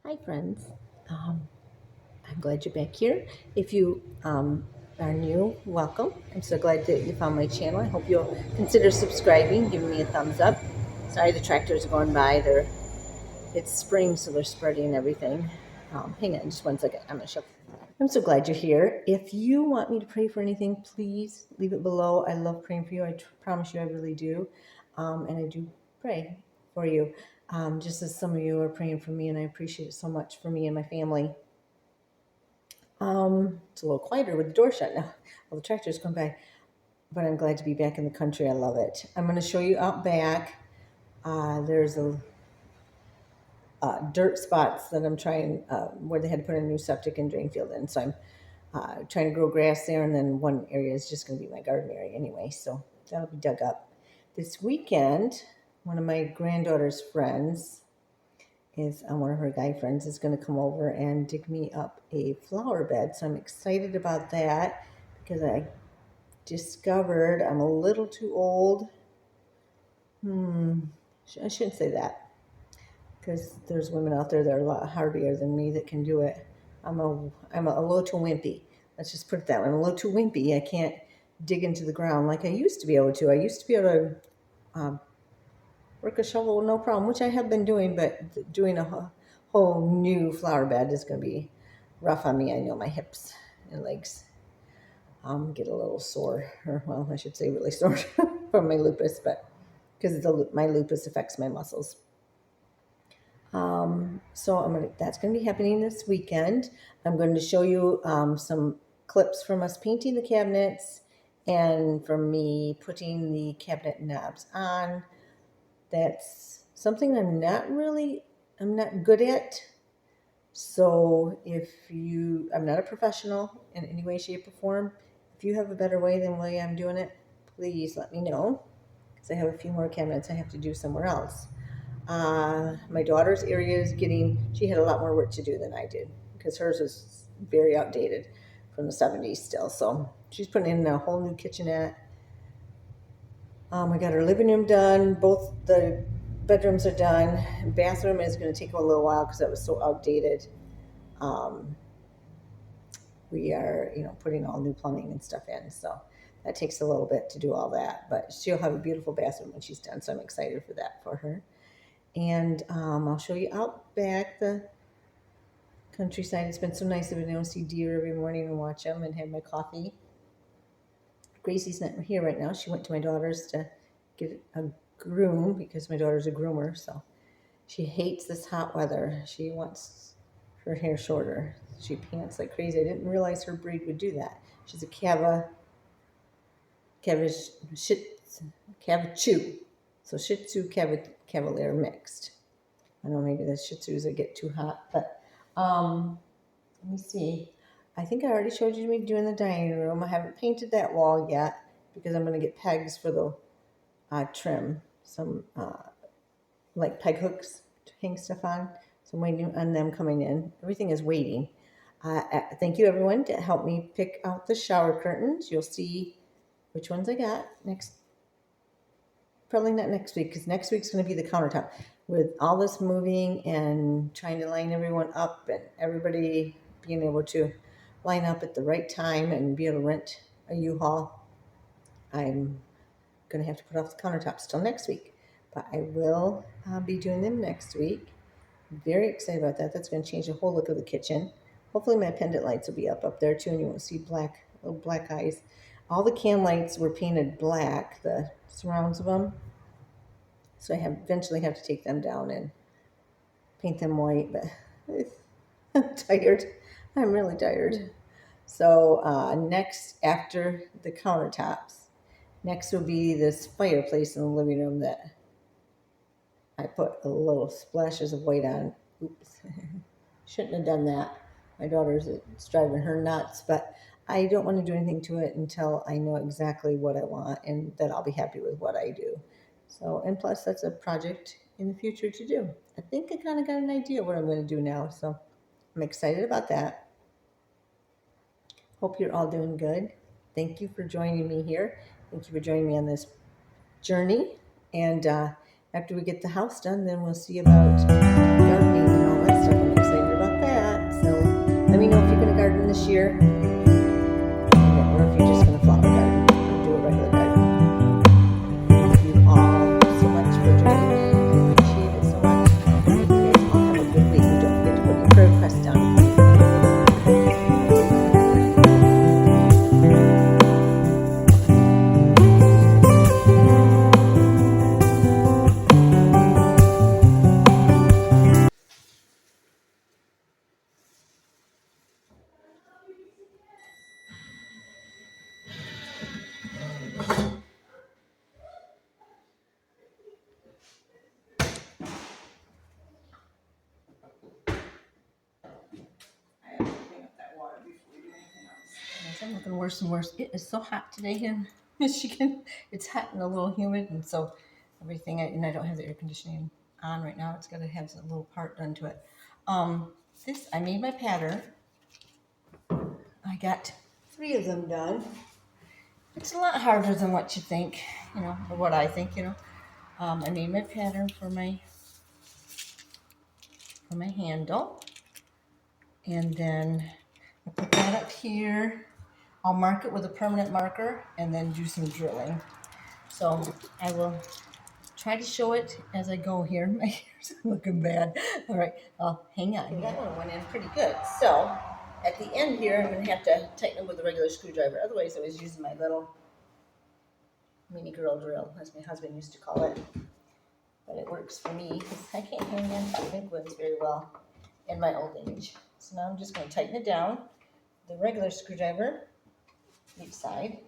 Hi, friends. I'm glad you're back here. If you are new, welcome. I'm so glad that you found my channel. I hope you'll consider subscribing, giving me a thumbs up. Sorry, the tractors are going by. It's spring, so they're spreading everything. Hang on just one second. I'm going to show. I'm so glad you're here. If you want me to pray for anything, please leave it below. I love praying for you. Promise you I really do. And I do pray for you, just as some of you are praying for me, and I appreciate it so much for me and my family. It's a little quieter with the door shut now. All the tractors come by, but I'm glad to be back in the country. I love it. I'm going to show you out back. There's a dirt spots that I'm trying, where they had to put a new septic and drain field in. So I'm trying to grow grass there, and then one area is just going to be my garden area anyway. So that'll be dug up. This weekend, one of my granddaughter's friends one of her guy friends is going to come over and dig me up a flower bed. So I'm excited about that because I discovered I'm a little too old. I shouldn't say that because there's women out there that are a lot hardier than me that can do it. I'm a little too wimpy. Let's just put it that way. I'm a little too wimpy. I can't dig into the ground like I used to be able to. I used to be able to work a shovel, no problem, which I have been doing, but doing a whole new flower bed is going to be rough on me. I know my hips and legs get a little sore, or well, I should say really sore from my lupus, but because my lupus affects my muscles. So that's going to be happening this weekend. I'm going to show you some clips from us painting the cabinets and from me putting the cabinet knobs on. That's something I'm not good at. So I'm not a professional in any way, shape, or form. If you have a better way than the way I'm doing it, please let me know, because I have a few more cabinets I have to do somewhere else. My daughter's area she had a lot more work to do than I did, because hers is very outdated from the 70s still. So she's putting in a whole new kitchenette. I got her living room done. Both the bedrooms are done. Bathroom is going to take a little while because that was so outdated. We are, putting all new plumbing and stuff in. So that takes a little bit to do all that. But she'll have a beautiful bathroom when she's done. So I'm excited for that for her. And I'll show you out back the countryside. It's been so nice to be able to see deer every morning and watch them and have my coffee. Gracie's not here right now. She went to my daughter's to get a groom because my daughter's a groomer. So she hates this hot weather. She wants her hair shorter. She pants like crazy. I didn't realize her breed would do that. She's a Cavachu. So Shih Tzu Cavalier mixed. I don't know, maybe the Shih Tzus that get too hot, but let me see. I think I already showed you me doing the dining room. I haven't painted that wall yet because I'm going to get pegs for the trim. Some like peg hooks to hang stuff on. So I'm waiting on them coming in. Everything is waiting. Thank you, everyone, to help me pick out the shower curtains. You'll see which ones I got next. Probably not next week, because next week's going to be the countertop. With all this moving and trying to line everyone up and everybody being able to line up at the right time and be able to rent a U-Haul, I'm going to have to put off the countertops till next week. But I will be doing them next week. I'm very excited about that. That's going to change the whole look of the kitchen. Hopefully my pendant lights will be up there too, and you won't see little black eyes. All the can lights were painted black, the surrounds of them. So I eventually have to take them down and paint them white, but I'm tired. I'm really tired. So next, after the countertops, next will be this fireplace in the living room that I put a little splashes of white on. Oops. Shouldn't have done that. My it's driving her nuts, but I don't want to do anything to it until I know exactly what I want and that I'll be happy with what I do. So, and plus that's a project in the future to do. I think I kind of got an idea what I'm going to do now. So I'm excited about that. Hope you're all doing good. Thank you for joining me here. Thank you for joining me on this journey. And after we get the house done, then we'll see about gardening and all that stuff. I'm excited garden this year, or if you're just going to flower garden or do a regular garden. Thank you all so much for joining me. I appreciate it so much. You guys all have a good week. And don't forget to put your prayer request down. I have to clean up that water before we do anything else. I'm looking worse and worse. It is so hot today here in Michigan. It's hot and a little humid, and so everything, and I don't have the air conditioning on right now. It's got to have a little part done to it. I made my pattern. I got 3 of them done. It's a lot harder than what you think, or what I think, I made my pattern for my handle, and then I put that up here. I'll mark it with a permanent marker and then do some drilling. So I will try to show it as I go here. My hair's looking bad. All right, hang on. That one went in pretty good. So at the end here, I'm going to have to tighten it with a regular screwdriver. Otherwise, I was using my little mini girl drill, as my husband used to call it. But it works for me because I can't hang on big ones very well in my old age. So now I'm just going to tighten it down with a regular screwdriver each side.